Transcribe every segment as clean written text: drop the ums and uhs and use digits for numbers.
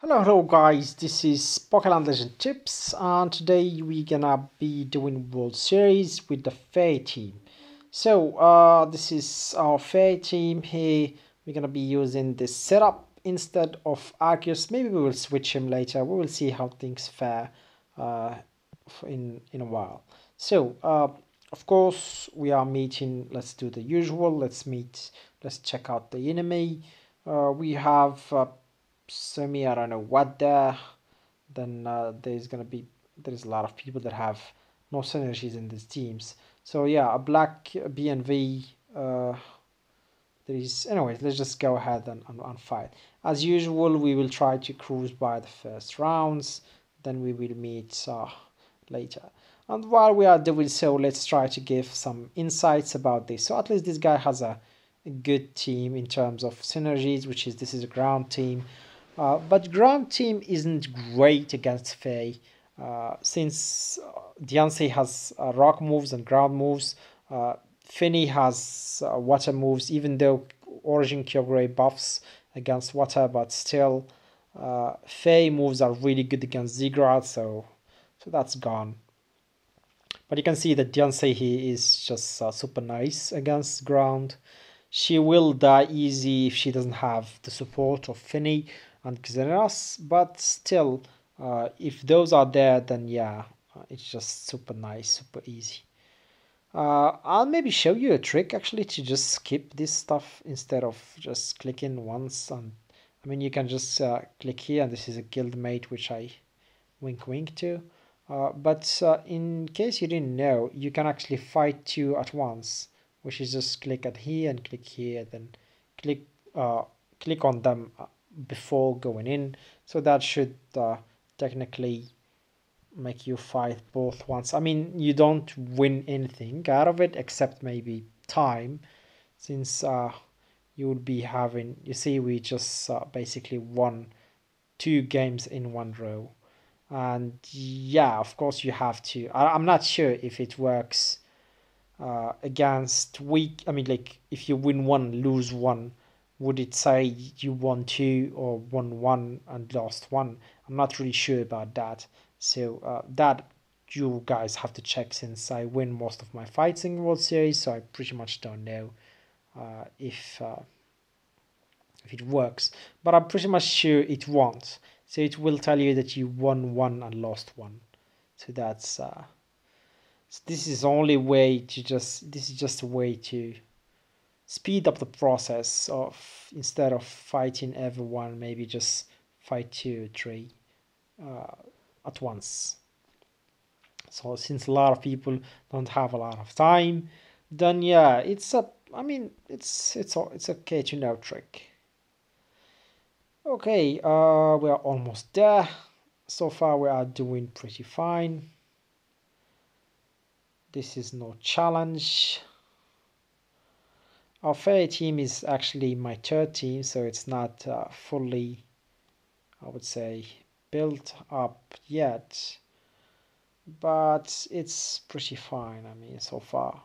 Hello guys, this is Pokemon Legend Tips and today we're gonna be doing World Series with the Fae team. This is our Fae team here. We're gonna be using this setup instead of Arceus. Maybe we will switch him later. We will see how things fare uh, in a while. Of course we are meeting. Let's do the usual. Let's check out the enemy. We have Semi, I don't know what there. Then there's a lot of people that have no synergies in these teams. So yeah, a black BNV. There is anyways. Let's just go ahead and fight. As usual, we will try to cruise by the first rounds. Then we will meet later. And while we are doing so, let's try to give some insights about this. So at least this guy has a good team in terms of synergies, which is this is a ground team. But ground team isn't great against Faye, since Diancie has rock moves and ground moves. Finny has water moves, even though Origin Kyogre buffs against water, but still, Faye moves are really good against Zigrad, so that's gone. But you can see that Diancie he is just super nice against ground. She will die easy if she doesn't have the support of Finny and Xenos, but still, if those are there, then yeah, it's just super nice, super easy. I'll maybe show you a trick actually to just skip this stuff instead of just clicking once. And I mean, you can just click here, and this is a guildmate, which I wink wink to. But in case you didn't know, you can actually fight two at once, which is just click at here and click here, then click uh, click on them before going in. So that should technically make you fight both once. I mean, you don't win anything out of it except maybe time, since you would be having. You see, we just basically won two games in one row. And yeah, of course you have to. I'm not sure if it works against weak. I mean, like if you win one, lose one, would it say you won two or won one and lost one? I'm not really sure about that. So that you guys have to check, since I win most of my fights in World Series, so I pretty much don't know uh, if uh, if it works. But I'm pretty much sure it won't. So it will tell you that you won one and lost one. So that's so this is only way to just this is just a way to speed up the process of, instead of fighting everyone, maybe just fight two, three uh, at once. So since a lot of people don't have a lot of time, then yeah, it's a. I mean, it's okay to know trick. Okay, we are almost there. So far, we are doing pretty fine. This is no challenge. Our fairy team is actually my third team, so it's not fully, I would say, built up yet. But it's pretty fine, I mean, so far.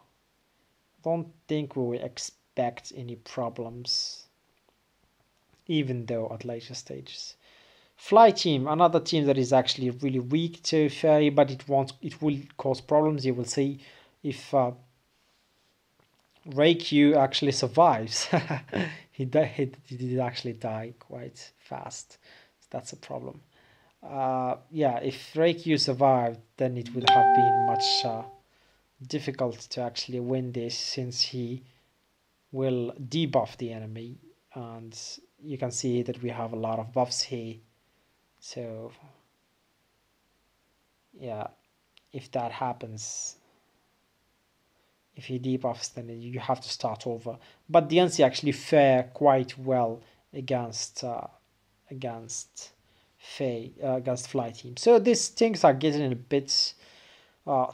Don't think we will expect any problems, even though at later stages. Fly team, another team that is actually really weak to fairy, but it will cause problems. You will see if Reikyu actually survives. He did actually die quite fast. So that's a problem. Yeah, if Reikyu survived, then it would have been much difficult to actually win this, since he will debuff the enemy. And you can see that we have a lot of buffs here. So yeah, if that happens, if he debuffs, then you have to start over. But the NC actually fare quite well against against against Fly Team. So these things are getting a bit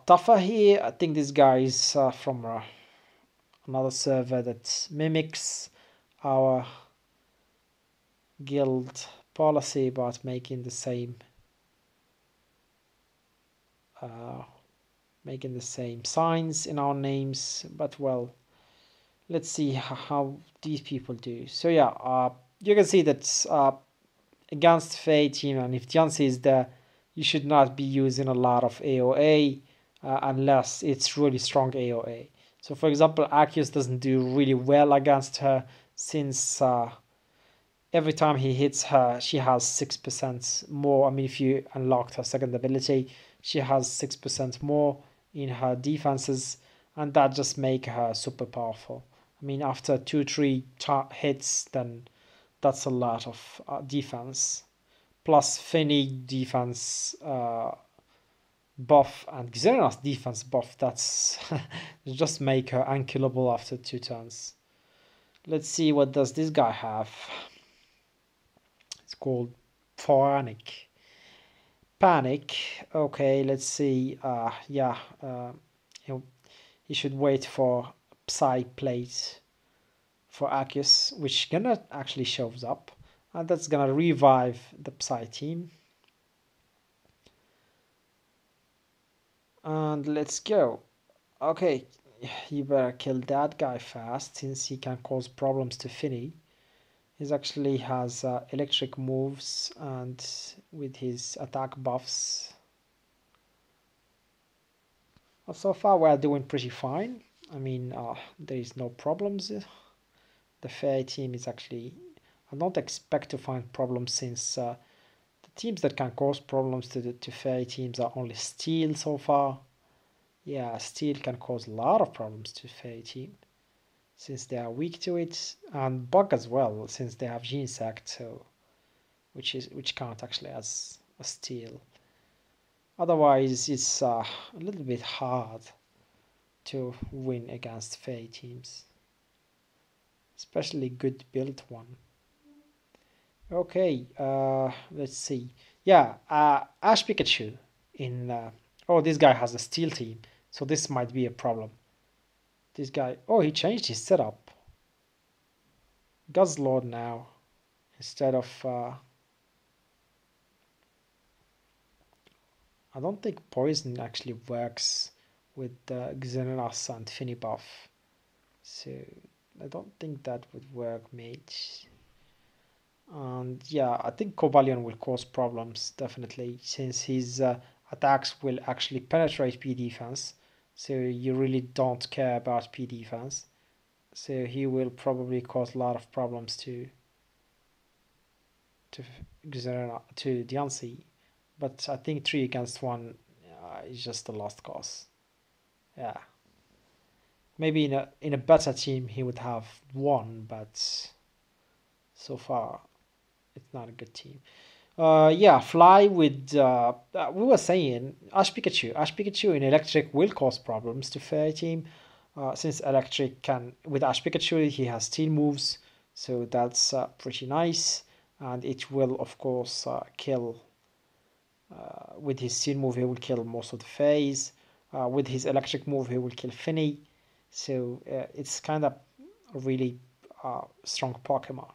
tougher here. I think this guy is from another server that mimics our guild policy about making the same uh, making the same signs in our names. But well, let's see how these people do. So yeah, you can see that against Fei team, and if Diancie is there, you should not be using a lot of AoA unless it's really strong AoA. So for example, Arceus doesn't do really well against her since every time he hits her, she has 6% more. I mean, if you unlocked her second ability, she has 6% more in her defenses, and that just make her super powerful. I mean, after 2-3 hits, then that's a lot of defense. Plus Finny defense buff and Xeranos defense buff, that's just make her unkillable after 2 turns. Let's see, what does this guy have? It's called Panic. Panic. Okay, let's see. Yeah, he should wait for Psy plate for Arceus, which gonna actually shows up, and that's gonna revive the Psy team. And let's go. Okay, you better kill that guy fast since he can cause problems to Finny. He actually has electric moves and with his attack buffs. So far we're doing pretty fine. I mean, there is no problems. The Fei team is actually, I don't expect to find problems since the teams that can cause problems to Fei teams are only Steel so far. Yeah, Steel can cause a lot of problems to Fei team since they are weak to it, and Bug as well since they have Genesect, so which count actually as a Steel. Otherwise, it's a little bit hard to win against Fei teams, especially good built one. Okay, let's see. Yeah, Ash Pikachu in. Oh, this guy has a Steel team, so this might be a problem. This guy. Oh, he changed his setup. Guzzlord now instead of. I don't think Poison actually works with Xenos and Finny buff, so I don't think that would work, mate. And yeah, I think Cobalion will cause problems definitely since his attacks will actually penetrate P defense, so you really don't care about P defense, so he will probably cause a lot of problems to to Diancie, but I think 3 against 1 is just a lost cause. Yeah, maybe in a better team he would have won, but so far it's not a good team. Yeah, Fly with we were saying Ash Pikachu. Ash Pikachu in Electric will cause problems to Fairy team, since Electric can with Ash Pikachu he has Steel moves, so that's pretty nice, and it will of course kill. With his Steel move he will kill most of the Fays. With his Electric move he will kill Finny, so it's kind of a really strong Pokemon,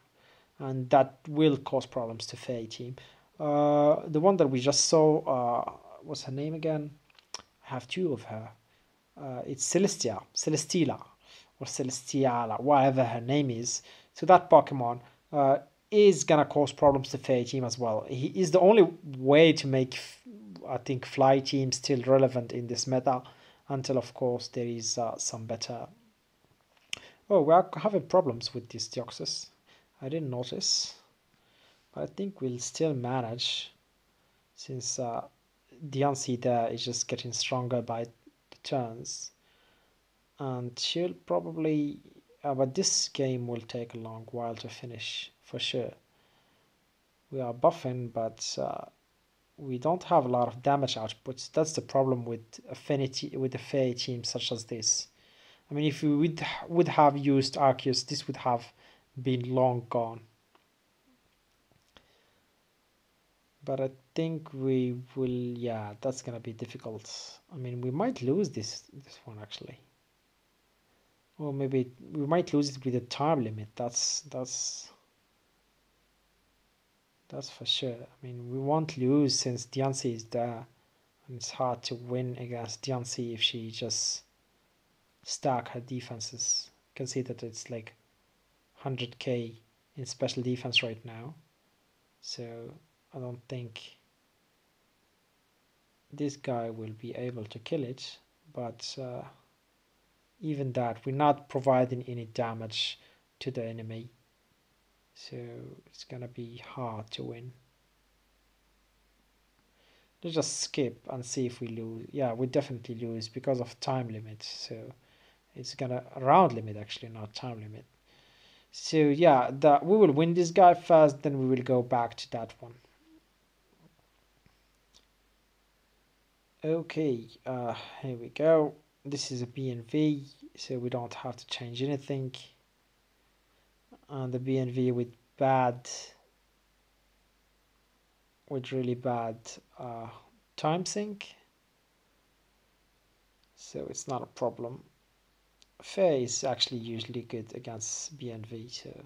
and that will cause problems to Fei team. The one that we just saw, what's her name again? I have 2 of her. It's Celestila, or Celestiala, whatever her name is. So that Pokemon is gonna cause problems to Fei team as well. He is the only way to make, I think, Fly team still relevant in this meta, until of course there is some better. Oh, we are having problems with this Deoxys. I didn't notice, but I think we'll still manage since Diancie there is just getting stronger by the turns, and she'll probably. But this game will take a long while to finish for sure. We are buffing, but we don't have a lot of damage outputs. That's the problem with affinity with a Fey team such as this. I mean, if we would have used Arceus, this would have been long gone. But I think we will. Yeah, that's gonna be difficult. I mean, we might lose this one actually, or maybe we might lose it with a time limit. That's for sure. I mean, we won't lose since Diancie is there, and it's hard to win against Diancie if she just stack her defenses. You can see that it's like 100k in special defense right now. so I don't think this guy will be able to kill it, but even that, we're not providing any damage to the enemy, so it's gonna be hard to win. Let's just skip and see if we lose. Yeah, we definitely lose because of time limit, so it's gonna round limit actually, not time limit. So yeah, we will win this guy first, then we will go back to that one. Okay, here we go. This is a BNV, so we don't have to change anything. And the BNV with really bad time sync, so it's not a problem. Fair is actually usually good against BNV, so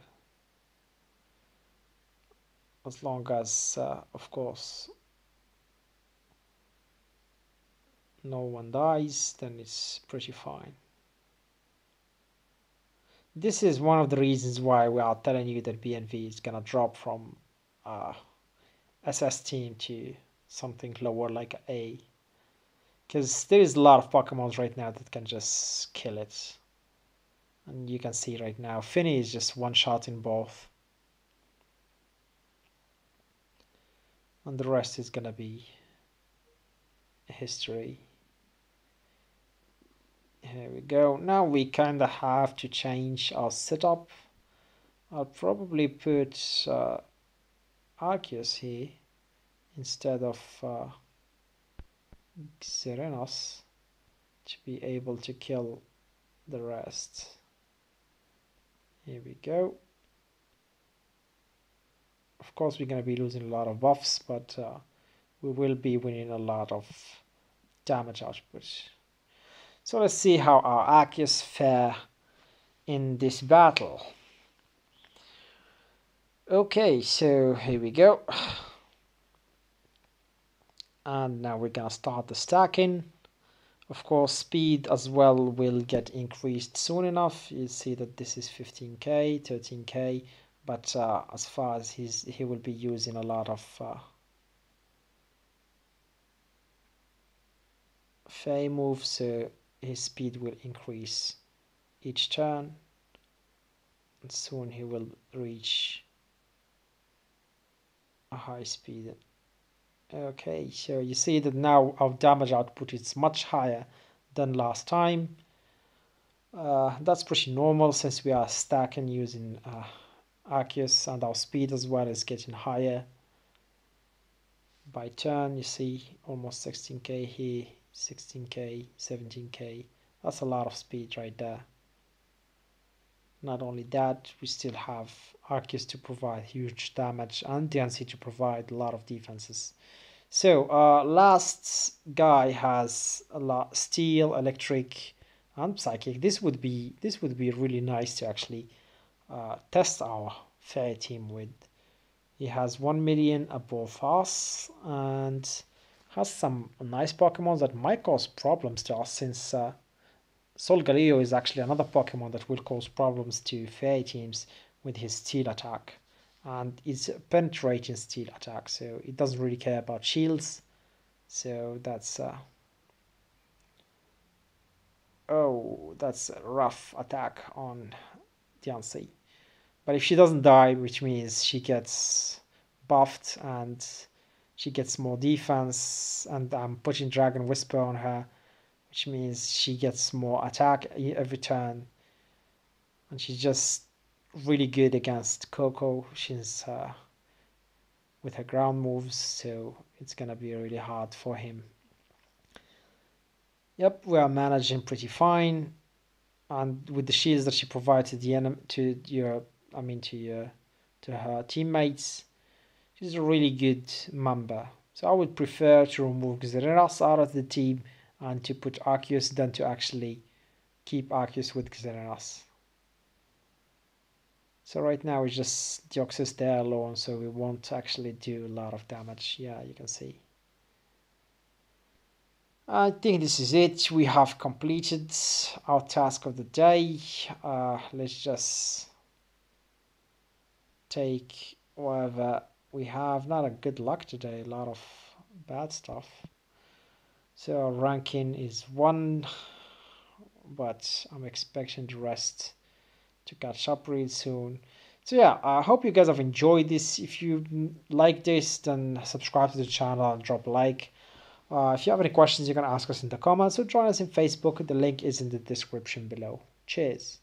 as long as of course no one dies, then it's pretty fine. This is one of the reasons why we are telling you that BNV is gonna drop from SS team to something lower like A, because there is a lot of Pokemons right now that can just kill it, and you can see right now Finny is just one shot in both, and the rest is gonna be history. Here we go. Now we kind of have to change our setup. I'll probably put Arceus here instead of Xeranos to be able to kill the rest. Here we go. Of course we're going to be losing a lot of buffs, but we will be winning a lot of damage output. So let's see how our Arceus fare in this battle. Okay, so here we go. And now we're gonna start the stacking. Of course, speed as well will get increased soon enough. You see that this is 15k, 13k, but as far as he will be using a lot of Fey moves, so his speed will increase each turn, and soon he will reach a high speed. Okay, so you see that now our damage output is much higher than last time. That's pretty normal since we are stacking using Arceus, and our speed as well is getting higher by turn. You see almost 16k here, 16k, 17k. That's a lot of speed right there. Not only that, we still have Arceus to provide huge damage and Diancie to provide a lot of defenses. So last guy has a lot steel, electric, and psychic. This would be really nice to actually test our Fairy team with. He has 1 million above us and has some nice Pokemon that might cause problems to us, since Solgaleo is actually another Pokemon that will cause problems to Fairy teams with his steel attack. And it's penetrating steel attack, so it doesn't really care about shields. So that's that's a rough attack on Diancie. But if she doesn't die, which means she gets buffed and she gets more defense, and I'm putting Dragon Whisper on her, which means she gets more attack every turn, and she's just really good against Coco. She's with her ground moves, so it's gonna be really hard for him. Yep, we are managing pretty fine, and with the shields that she provides to the enemy, to her teammates, she's a really good member. So I would prefer to remove Xeranos out of the team and to put Arceus than to actually keep Arceus with Xeranos. So right now it's just Deoxys there alone, so we won't actually do a lot of damage. Yeah, you can see. I think this is it. We have completed our task of the day. Let's just take whatever we have not a good luck today, a lot of bad stuff. So our ranking is 1, but I'm expecting the rest to catch up real soon. So yeah, I hope you guys have enjoyed this. If you like this, then subscribe to the channel and drop a like. If you have any questions, you can ask us in the comments or join us in Facebook. The link is in the description below. Cheers.